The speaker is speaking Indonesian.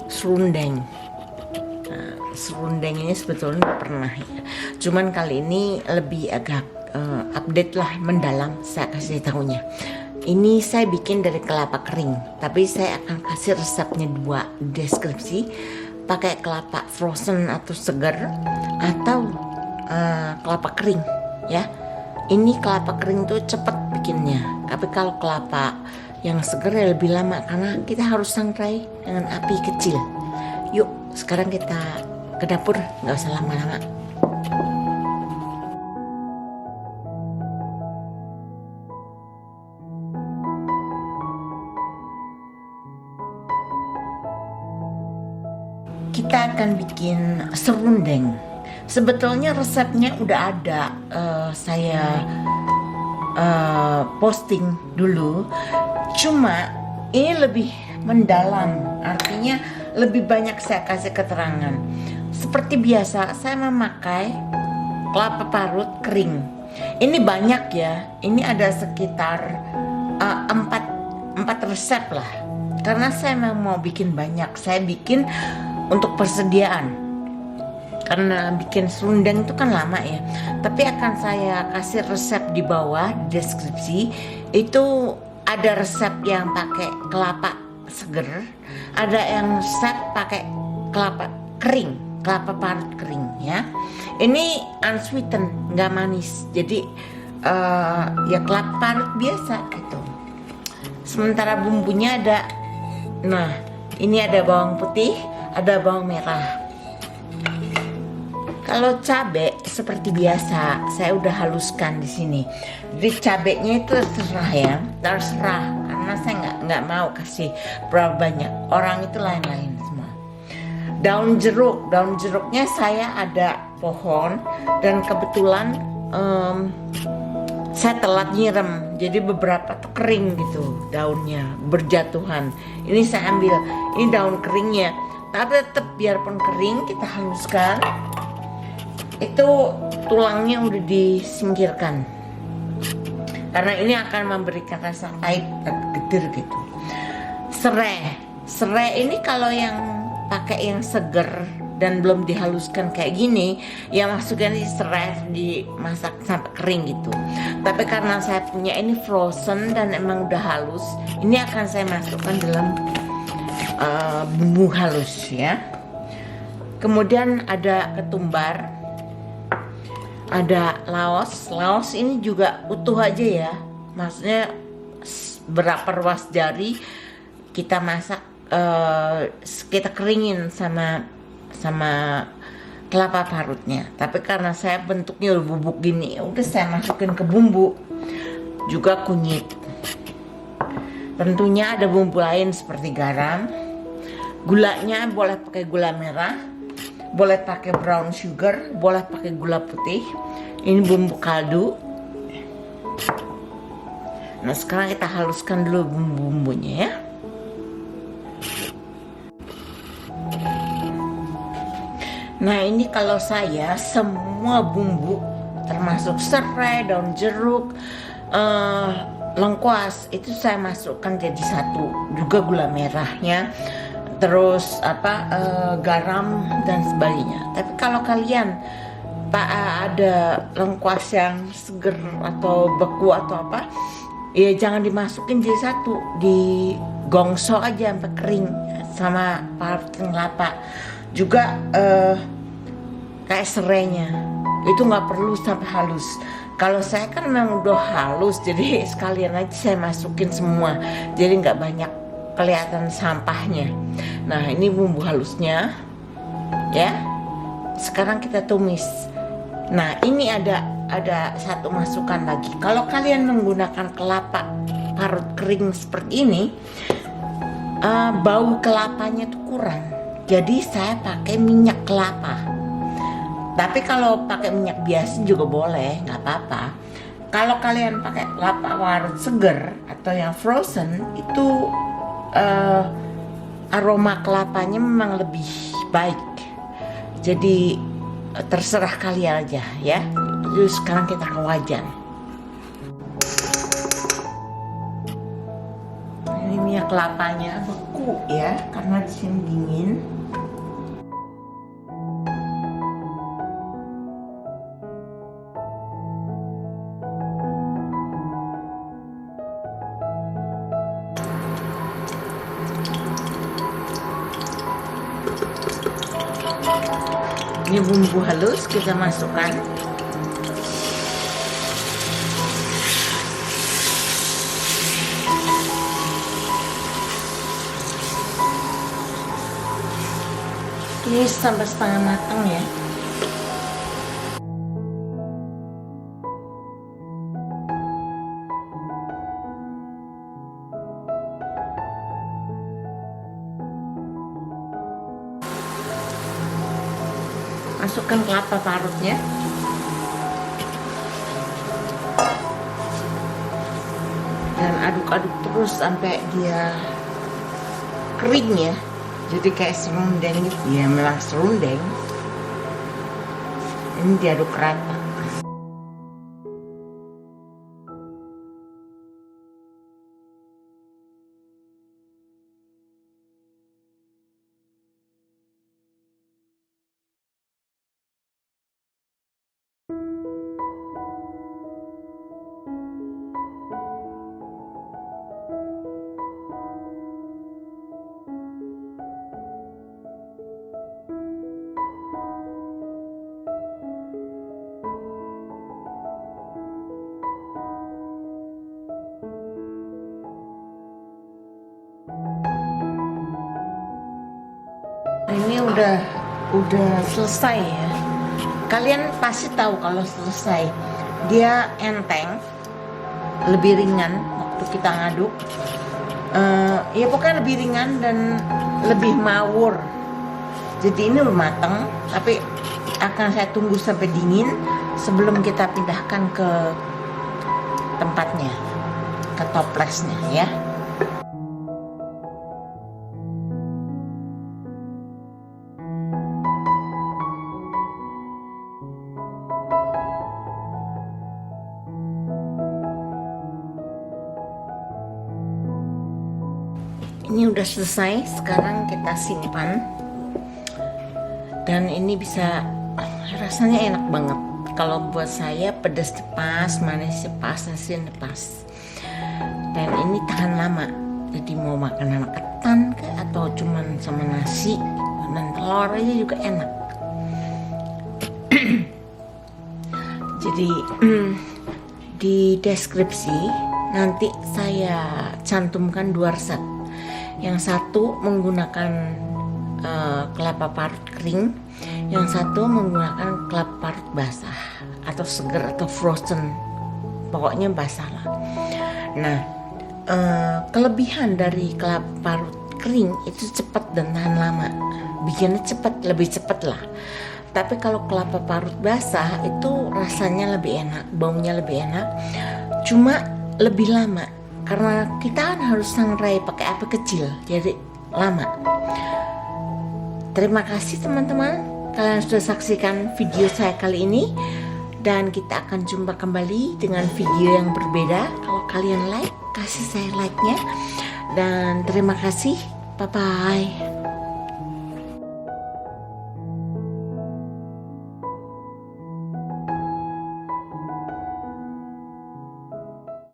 serundeng. Nah, serundeng ini sebetulnya nggak pernah ya. Cuman kali ini lebih agak update lah, mendalam saya kasih tahunya. Ini saya bikin dari kelapa kering, tapi saya akan kasih resepnya dua di deskripsi. Pakai kelapa frozen atau segar, atau kelapa kering ya. Ini kelapa kering tuh cepet bikinnya, tapi kalau kelapa yang segar ya lebih lama karena kita harus sangrai dengan api kecil. Yuk sekarang kita ke dapur, nggak usah lama-lama. Kita akan bikin serundeng. Sebetulnya resepnya udah ada, saya posting dulu. Cuma ini lebih mendalam, artinya lebih banyak saya kasih keterangan. Seperti biasa saya memakai kelapa parut kering. Ini banyak ya, ini ada sekitar 4 resep lah. Karena saya memang mau bikin banyak, saya bikin untuk persediaan. Karena bikin serundeng itu kan lama ya. Tapi akan saya kasih resep di bawah deskripsi. Itu ada resep yang pakai kelapa seger, ada yang resep pakai kelapa kering, kelapa parut kering ya. Ini unsweetened, nggak manis. Jadi ya kelapa parut biasa gitu. Sementara bumbunya ada, nah ini ada bawang putih, ada bawang merah. Kalau cabai seperti biasa saya udah haluskan di sini. Jadi cabenya itu terserah ya, terserah, karena saya nggak mau kasih berapa banyak. Orang itu lain-lain semua. Daun jeruknya saya ada pohon dan kebetulan saya telat nyiram, jadi beberapa tuh kering gitu daunnya, berjatuhan. Ini saya ambil, ini daun keringnya, tapi tetap biarpun kering kita haluskan. Itu tulangnya udah disingkirkan karena ini akan memberikan rasa pahit dan gedir gitu. Serai ini kalau yang pakai yang seger dan belum dihaluskan kayak gini ya, masukkan di serai, dimasak sampai kering gitu. Tapi karena saya punya ini frozen dan emang udah halus, ini akan saya masukkan dalam bumbu halus ya. Kemudian ada ketumbar, ada laos ini juga utuh aja ya, maksudnya berapa ruas jari kita masak, kita keringin sama kelapa parutnya. Tapi karena saya bentuknya udah bubuk gini, udah saya masukin ke bumbu. Juga kunyit, tentunya ada bumbu lain seperti garam, gulanya boleh pakai gula merah, boleh pakai brown sugar, boleh pakai gula putih. Ini bumbu kaldu. Nah sekarang kita haluskan dulu bumbu-bumbunya ya. Nah ini kalau saya semua bumbu termasuk serai, daun jeruk, lengkuas itu saya masukkan jadi satu. Juga gula merahnya, terus garam dan sebagainya. Tapi kalau kalian ada lengkuas yang seger atau beku atau apa, ya jangan dimasukin jadi satu, digongso aja sampai kering sama parut kelapa. Juga kayak serainya itu nggak perlu sampai halus. Kalau saya kan memang udah halus, jadi sekalian aja saya masukin semua, jadi nggak banyak kelihatan sampahnya. Nah ini bumbu halusnya ya. Sekarang kita tumis. Nah ini ada satu masukan lagi. Kalau kalian menggunakan kelapa parut kering seperti ini, bau kelapanya tuh kurang. Jadi saya pakai minyak kelapa. Tapi kalau pakai minyak biasa juga boleh, nggak apa-apa. Kalau kalian pakai kelapa parut seger atau yang frozen itu aroma kelapanya memang lebih baik. Jadi terserah kalian aja ya. Jadi sekarang kita ke wajan. Ini minyak kelapanya beku ya, karena di sini dingin. Ini bumbu halus kita masukkan. Ini sampai setengah matang ya. Masukkan kelapa parutnya. Dan aduk-aduk terus sampai dia kering ya. Jadi kayak serundeng gitu ya, memang serundeng. Ini diaduk rata. Ini udah selesai ya. Kalian pasti tahu kalau selesai. Dia enteng, lebih ringan waktu kita ngaduk. Ya pokoknya lebih ringan dan lebih mawur. Jadi ini udah matang, tapi akan saya tunggu sampai dingin sebelum kita pindahkan ke tempatnya, ke toplesnya ya. Ini udah selesai, sekarang kita simpan. Dan ini bisa, rasanya enak banget. Kalau buat saya pedasnya pas, manisnya pas, asinnya pas. Dan ini tahan lama. Jadi mau makan sama ketan atau cuman sama nasi dan telur aja juga enak. Jadi di deskripsi nanti saya cantumkan 2 resep. Yang satu menggunakan kelapa parut kering, yang satu menggunakan kelapa parut basah atau segar atau frozen, pokoknya basah lah. Nah, kelebihan dari kelapa parut kering itu cepat dan tahan lama, bikinnya cepat, lebih cepat lah. Tapi kalau kelapa parut basah itu rasanya lebih enak, baunya lebih enak, cuma lebih lama. Karena kita kan harus sangrai pakai api kecil, jadi lama. Terima kasih teman-teman, kalian sudah saksikan video saya kali ini. Dan kita akan jumpa kembali dengan video yang berbeda. Kalau kalian like, kasih saya like-nya. Dan terima kasih, bye-bye.